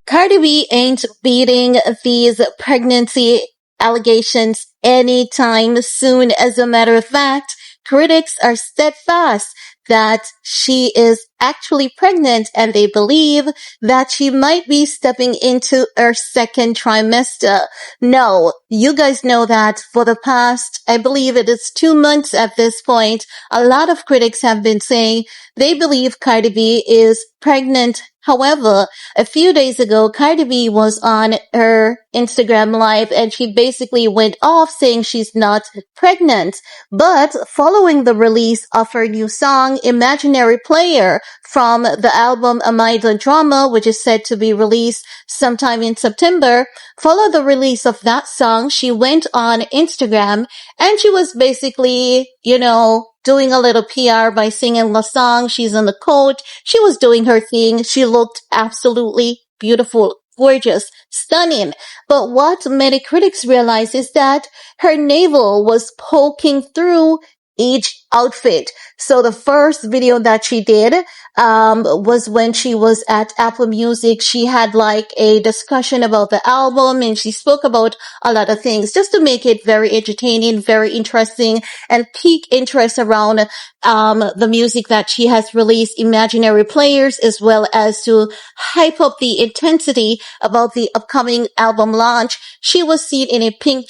Cardi B ain't beating these pregnancy allegations anytime soon. As a matter of fact, critics are steadfast that she is actually pregnant and they believe that she might be stepping into her second trimester. No, you guys know that for the past, I believe it is 2 months at this point, a lot of critics have been saying they believe Cardi B is pregnant. However, a few days ago, Cardi B was on her Instagram live and she basically went off saying she's not pregnant. But following the release of her new song, Imaginary Player, from the album Amida Drama, which is said to be released sometime in September, following the release of that song, she went on Instagram and she was basically, doing a little PR by singing the song. She's in the coat. She was doing her thing. She looked absolutely beautiful, gorgeous, stunning. But what many critics realize is that her navel was poking through each outfit. So the first video that she did was when she was at Apple Music. She had like a discussion about the album and she spoke about a lot of things just to make it very entertaining, very interesting, and pique interest around the music that she has released, Imaginary Players, as well as to hype up the intensity about the upcoming album launch. She was seen in a pink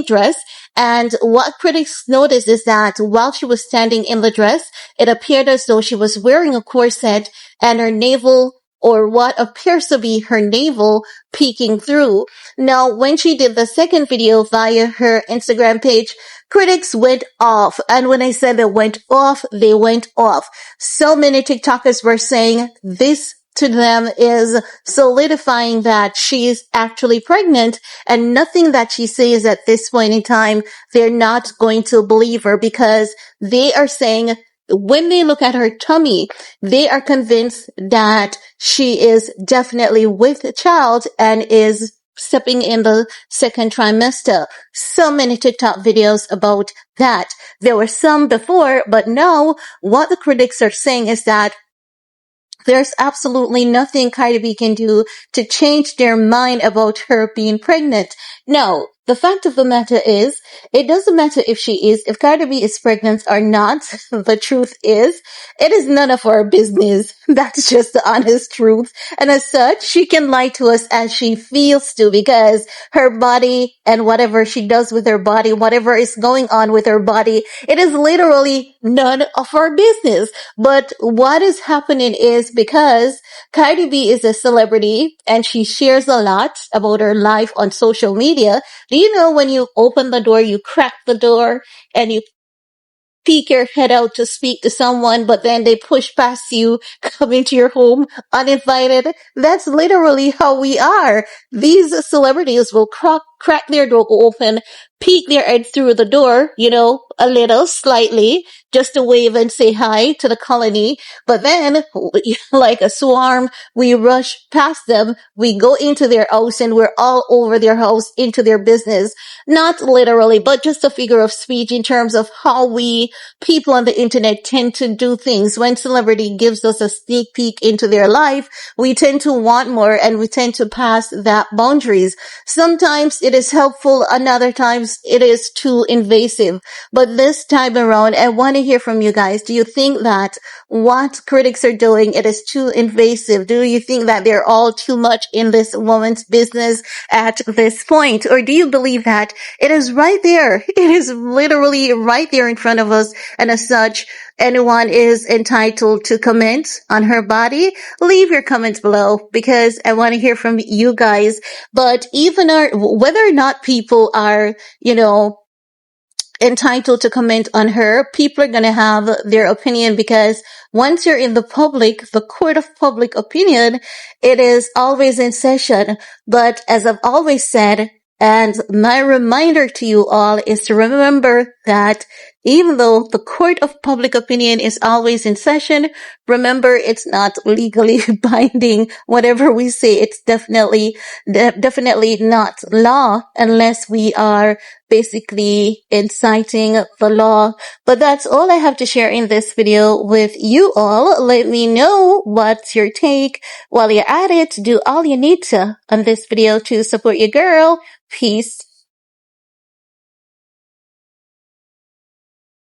dress. And what critics noticed is that while she was standing in the dress, it appeared as though she was wearing a corset and her navel, or what appears to be her navel, peeking through. Now, when she did the second video via her Instagram page, critics went off. And when I said they went off, they went off. So many TikTokers were saying this to them is solidifying that she is actually pregnant, and nothing that she says at this point in time, they're not going to believe her, because they are saying when they look at her tummy, they are convinced that she is definitely with a child and is stepping in the second trimester. So many TikTok videos about that. There were some before, but now what the critics are saying is that there's absolutely nothing Cardi B can do to change their mind about her being pregnant. No, the fact of the matter is, it doesn't matter if Cardi B is pregnant or not. The truth is, it is none of our business. That's just the honest truth. And as such, she can lie to us as she feels to, because her body and whatever she does with her body, whatever is going on with her body, it is literally none of our business. But what is happening is, because Cardi B is a celebrity and she shares a lot about her life on social media. Do you know when you open the door, you crack the door and you peek your head out to speak to someone, but then they push past you, come into your home uninvited? That's literally how we are. These celebrities will crack their door open, peek their head through the door, a little, slightly, just to wave and say hi to the colony. But then, like a swarm, we rush past them, we go into their house, and we're all over their house, into their business. Not literally, but just a figure of speech in terms of how we people on the internet tend to do things. When celebrity gives us a sneak peek into their life, we tend to want more and we tend to pass that boundaries. Sometimes it is helpful, and other times it is too invasive. But this time around, I want to hear from you guys. Do you think that what critics are doing, it is too invasive? Do you think that they're all too much in this woman's business at this point? Or do you believe that it is right there? It is literally right there in front of us. And as such, anyone is entitled to comment on her body. Leave your comments below, because I want to hear from you guys. But even whether or not people are, entitled to comment on her, people are going to have their opinion, because once you're in the court of public opinion, it is always in session. But as I've always said, and my reminder to you all is to remember that Even though the court of public opinion is always in session, remember it's not legally binding. Whatever we say, it's definitely not law unless we are basically inciting the law. But that's all I have to share in this video with you all. Let me know what's your take. While you're at it, do all you need to on this video to support your girl. Peace.